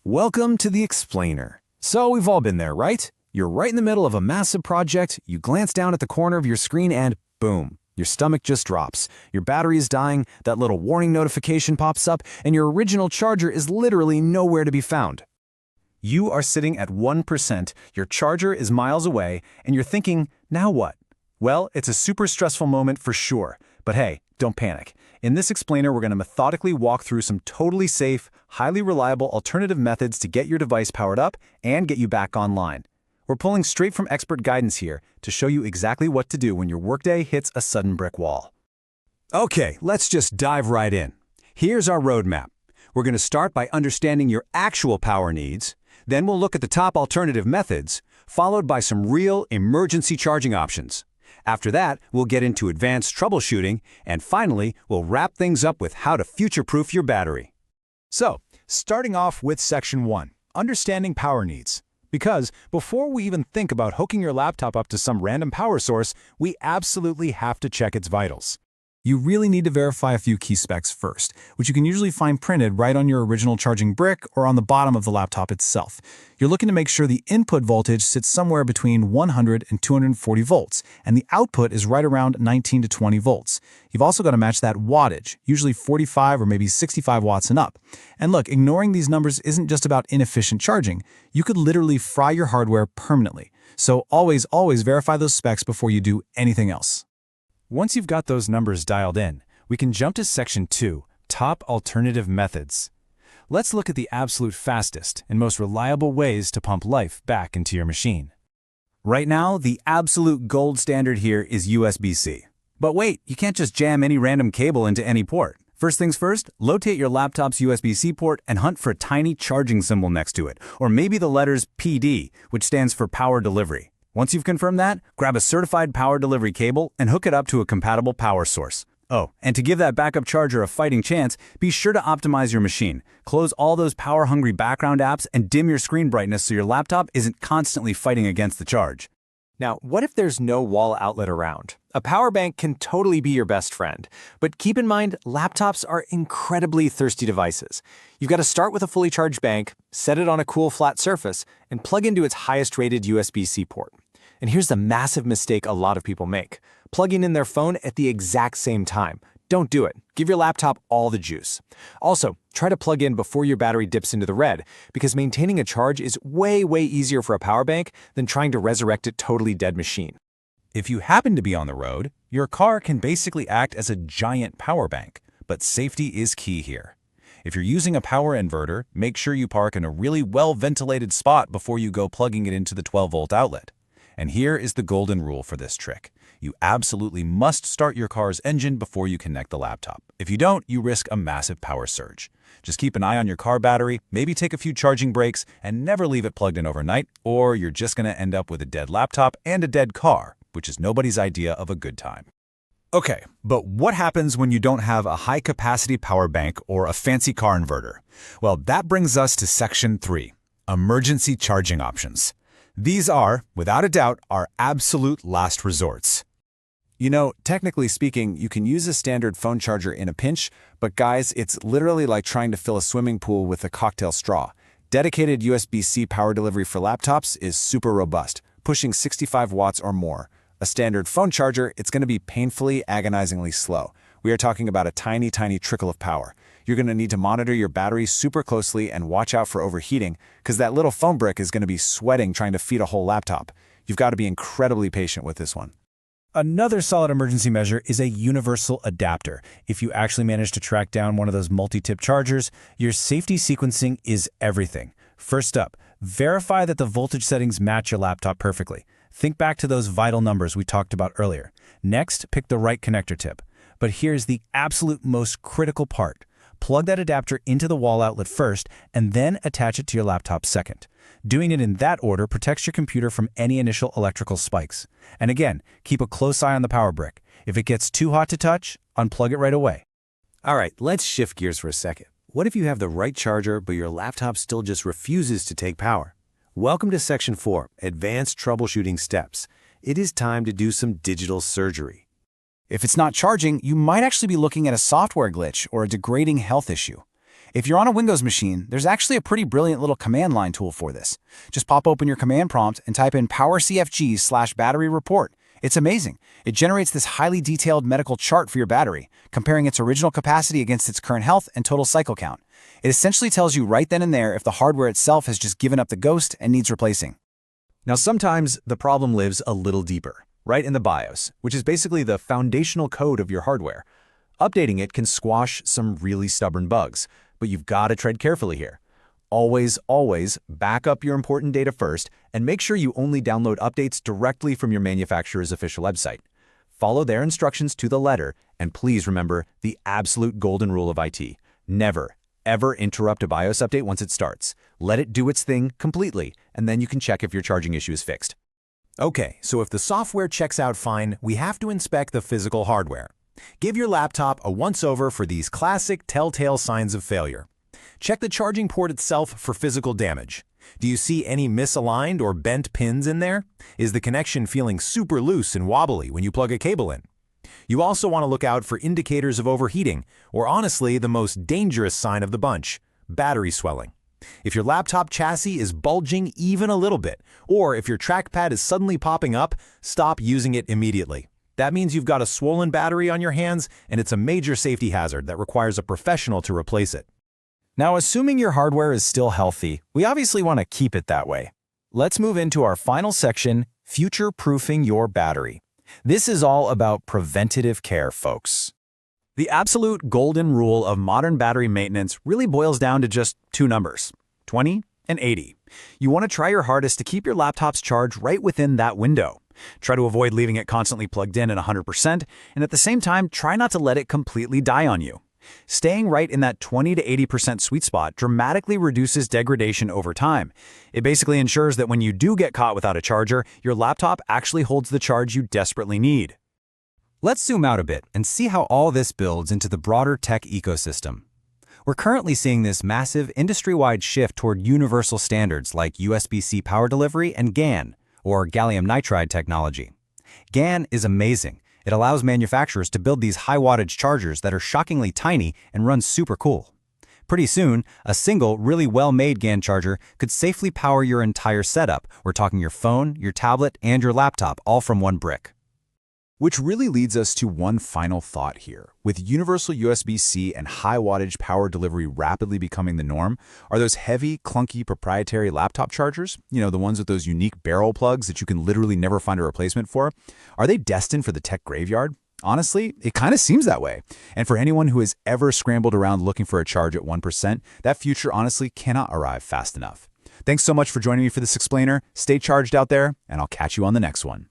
Welcome to the Explainer. So we've all been there, right? You're right in the middle of a massive project, you glance down at the corner of your screen and boom, your stomach just drops. Your battery is dying, that little warning notification pops up, and your original charger is literally nowhere to be found. You are sitting at 1%, your charger is miles away, and you're thinking, now what? Well, it's a super stressful moment for sure. But hey, don't panic. In this explainer, we're going to methodically walk through some totally safe, highly reliable alternative methods to get your device powered up and get you back online. We're pulling straight from expert guidance here to show you exactly what to do when your workday hits a sudden brick wall. Okay, let's just dive right in. Here's our roadmap. We're going to start by understanding your actual power needs. Then we'll look at the top alternative methods, followed by some real emergency charging options. After that, we'll get into advanced troubleshooting, and finally, we'll wrap things up with how to future-proof your battery. So, starting off with Section 1, Understanding Power Needs. Because before we even think about hooking your laptop up to some random power source, we absolutely have to check its vitals. You really need to verify a few key specs first, which you can usually find printed right on your original charging brick or on the bottom of the laptop itself. You're looking to make sure the input voltage sits somewhere between 100 and 240 volts, and the output is right around 19 to 20 volts. You've also got to match that wattage, usually 45 or maybe 65 watts and up. And look, ignoring these numbers isn't just about inefficient charging. You could literally fry your hardware permanently. So always verify those specs before you do anything else. Once you've got those numbers dialed in, we can jump to Section 2, Top Alternative Methods. Let's look at the absolute fastest and most reliable ways to pump life back into your machine. Right now, the absolute gold standard here is USB-C. But wait, you can't just jam any random cable into any port. First things first, locate your laptop's USB-C port and hunt for a tiny charging symbol next to it, or maybe the letters PD, which stands for Power Delivery. Once you've confirmed that, grab a certified power delivery cable and hook it up to a compatible power source. Oh, and to give that backup charger a fighting chance, be sure to optimize your machine. Close all those power-hungry background apps and dim your screen brightness so your laptop isn't constantly fighting against the charge. Now, what if there's no wall outlet around? A power bank can totally be your best friend. But keep in mind, laptops are incredibly thirsty devices. You've got to start with a fully charged bank, set it on a cool flat surface, and plug into its highest-rated USB-C port. And here's the massive mistake a lot of people make: plugging in their phone at the exact same time. Don't do it. Give your laptop all the juice. Also, try to plug in before your battery dips into the red, because maintaining a charge is way easier for a power bank than trying to resurrect a totally dead machine. If you happen to be on the road, your car can basically act as a giant power bank, but safety is key here. If you're using a power inverter, make sure you park in a really well-ventilated spot before you go plugging it into the 12-volt outlet. And here is the golden rule for this trick. You absolutely must start your car's engine before you connect the laptop. If you don't, you risk a massive power surge. Just keep an eye on your car battery, maybe take a few charging breaks, and never leave it plugged in overnight, or you're just going to end up with a dead laptop and a dead car, which is nobody's idea of a good time. Okay, but what happens when you don't have a high-capacity power bank or a fancy car inverter? Well, that brings us to Section 3, Emergency Charging Options. These are, without a doubt, our absolute last resorts. You know, technically speaking, you can use a standard phone charger in a pinch, but guys, it's literally like trying to fill a swimming pool with a cocktail straw. Dedicated USB-C power delivery for laptops is super robust, pushing 65 watts or more. A standard phone charger, it's going to be painfully, agonizingly slow. We are talking about a tiny trickle of power. You're going to need to monitor your battery super closely and watch out for overheating, because that little phone brick is going to be sweating trying to feed a whole laptop. You've got to be incredibly patient with this one. Another solid emergency measure is a universal adapter. If you actually manage to track down one of those multi-tip chargers, your safety sequencing is everything. First up, verify that the voltage settings match your laptop perfectly. Think back to those vital numbers we talked about earlier. Next, pick the right connector tip. But here's the absolute most critical part. Plug that adapter into the wall outlet first, and then attach it to your laptop second. Doing it in that order protects your computer from any initial electrical spikes. And again, keep a close eye on the power brick. If it gets too hot to touch, unplug it right away. All right, let's shift gears for a second. What if you have the right charger, but your laptop still just refuses to take power? Welcome to Section 4, Advanced Troubleshooting Steps. It is time to do some digital surgery. If it's not charging, you might actually be looking at a software glitch or a degrading health issue. If you're on a Windows machine, there's actually a pretty brilliant little command line tool for this. Just pop open your command prompt and type in powercfg/battery report. It's amazing. It generates this highly detailed medical chart for your battery, comparing its original capacity against its current health and total cycle count. It essentially tells you right then and there if the hardware itself has just given up the ghost and needs replacing. Now, sometimes the problem lives a little deeper, right in the BIOS, which is basically the foundational code of your hardware. Updating it can squash some really stubborn bugs, but you've got to tread carefully here. Always back up your important data first and make sure you only download updates directly from your manufacturer's official website. Follow their instructions to the letter, and please remember the absolute golden rule of IT. Never, ever interrupt a BIOS update once it starts. Let it do its thing completely, and then you can check if your charging issue is fixed. Okay, so if the software checks out fine, we have to inspect the physical hardware. Give your laptop a once-over for these classic telltale signs of failure. Check the charging port itself for physical damage. Do you see any misaligned or bent pins in there? Is the connection feeling super loose and wobbly when you plug a cable in? You also want to look out for indicators of overheating, or honestly, the most dangerous sign of the bunch, battery swelling. If your laptop chassis is bulging even a little bit, or if your trackpad is suddenly popping up, stop using it immediately. That means you've got a swollen battery on your hands, and it's a major safety hazard that requires a professional to replace it. Now, assuming your hardware is still healthy, we obviously want to keep it that way. Let's move into our final section, future-proofing your battery. This is all about preventative care, folks. The absolute golden rule of modern battery maintenance really boils down to just two numbers, 20 and 80. You want to try your hardest to keep your laptop's charge right within that window. Try to avoid leaving it constantly plugged in at 100%, and at the same time, try not to let it completely die on you. Staying right in that 20 to 80% sweet spot dramatically reduces degradation over time. It basically ensures that when you do get caught without a charger, your laptop actually holds the charge you desperately need. Let's zoom out a bit and see how all this builds into the broader tech ecosystem. We're currently seeing this massive industry-wide shift toward universal standards like USB-C power delivery and GaN, or gallium nitride technology. GaN is amazing. It allows manufacturers to build these high-wattage chargers that are shockingly tiny and run super cool. Pretty soon, a single, really well-made GaN charger could safely power your entire setup. We're talking your phone, your tablet, and your laptop, all from one brick. Which really leads us to one final thought here. With universal USB-C and high wattage power delivery rapidly becoming the norm, are those heavy, clunky proprietary laptop chargers, the ones with those unique barrel plugs that you can literally never find a replacement for, are they destined for the tech graveyard? Honestly, it kind of seems that way. And for anyone who has ever scrambled around looking for a charge at 1%, that future honestly cannot arrive fast enough. Thanks so much for joining me for this explainer. Stay charged out there, and I'll catch you on the next one.